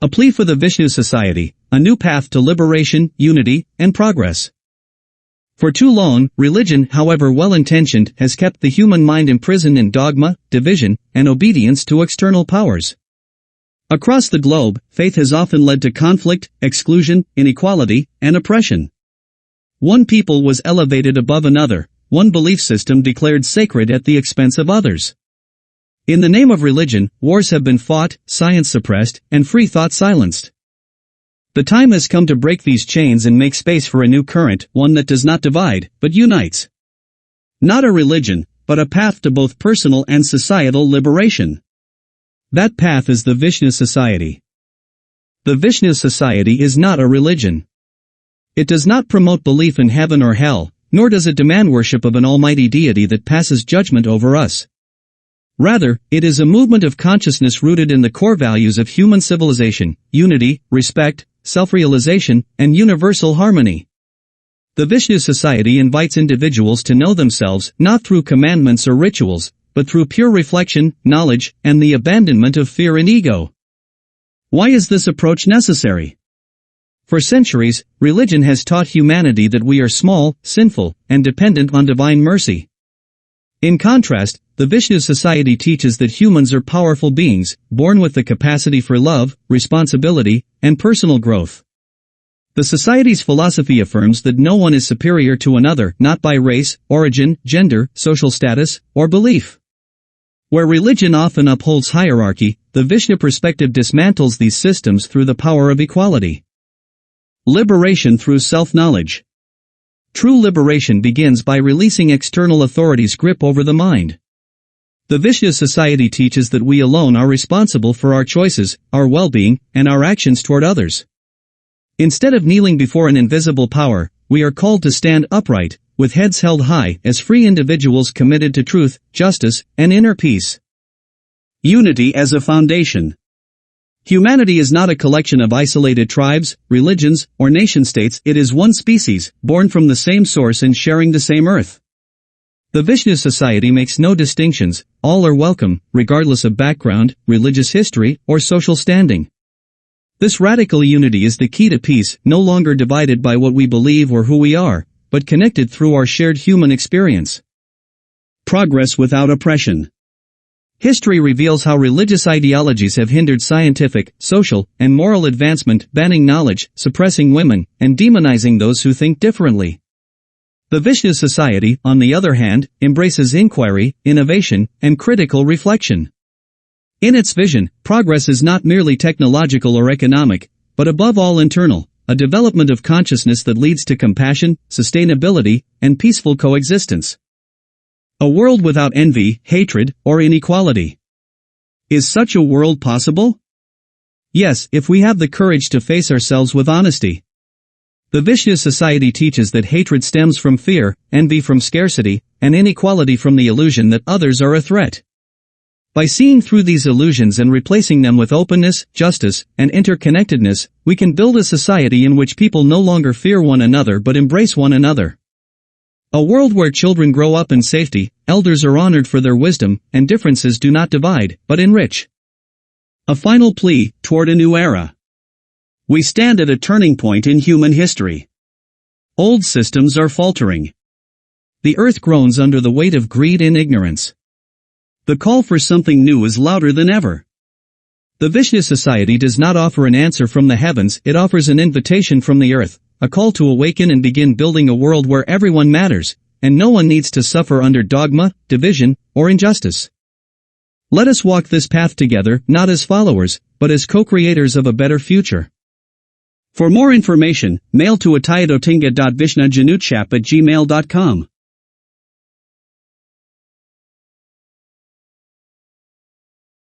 A plea for the Vishnu society, a new path to liberation, unity, and progress. For too long, religion, however well-intentioned, has kept the human mind imprisoned in dogma, division, and obedience to external powers. Across the globe, faith has often led to conflict, exclusion, inequality, and oppression. One people was elevated above another, one belief system declared sacred at the expense of others. In the name of religion, wars have been fought, science suppressed, and free thought silenced. The time has come to break these chains and make space for a new current, one that does not divide, but unites. Not a religion, but a path to both personal and societal liberation. That path is the Vishnu society. The Vishnu society is not a religion. It does not promote belief in heaven or hell, nor does it demand worship of an almighty deity that passes judgment over us. Rather, it is a movement of consciousness rooted in the core values of human civilization, unity, respect, self-realization, and universal harmony. The Vishnu society invites individuals to know themselves not through commandments or rituals, but through pure reflection, knowledge, and the abandonment of fear and ego. Why is this approach necessary? For centuries, religion has taught humanity that we are small, sinful, and dependent on divine mercy. In contrast, the Vishnu society teaches that humans are powerful beings, born with the capacity for love, responsibility, and personal growth. The society's philosophy affirms that no one is superior to another, not by race, origin, gender, social status, or belief. Where religion often upholds hierarchy, the Vishnu perspective dismantles these systems through the power of equality. Liberation through self-knowledge. True liberation begins by releasing external authority's grip over the mind. The Vishnu society teaches that we alone are responsible for our choices, our well-being, and our actions toward others. Instead of kneeling before an invisible power, we are called to stand upright, with heads held high, as free individuals committed to truth, justice, and inner peace. Unity as a foundation. Humanity is not a collection of isolated tribes, religions, or nation-states. It is one species, born from the same source and sharing the same earth. The Vishnu society makes no distinctions, all are welcome, regardless of background, religious history, or social standing. This radical unity is the key to peace, no longer divided by what we believe or who we are, but connected through our shared human experience. Progress without oppression. History reveals how religious ideologies have hindered scientific, social, and moral advancement, banning knowledge, suppressing women, and demonizing those who think differently. The Vishnu society, on the other hand, embraces inquiry, innovation, and critical reflection. In its vision, progress is not merely technological or economic, but above all internal, a development of consciousness that leads to compassion, sustainability, and peaceful coexistence. A world without envy, hatred, or inequality. Is such a world possible? Yes, if we have the courage to face ourselves with honesty. The Vishnu society teaches that hatred stems from fear, envy from scarcity, and inequality from the illusion that others are a threat. By seeing through these illusions and replacing them with openness, justice, and interconnectedness, we can build a society in which people no longer fear one another but embrace one another. A world where children grow up in safety, elders are honored for their wisdom, and differences do not divide, but enrich. A final plea toward a new era. We stand at a turning point in human history. Old systems are faltering. The earth groans under the weight of greed and ignorance. The call for something new is louder than ever. The Vishnu society does not offer an answer from the heavens, it offers an invitation from the earth, a call to awaken and begin building a world where everyone matters, and no one needs to suffer under dogma, division, or injustice. Let us walk this path together, not as followers, but as co-creators of a better future. For more information, mail to atayadotinga.vishnajanutshap@gmail.com.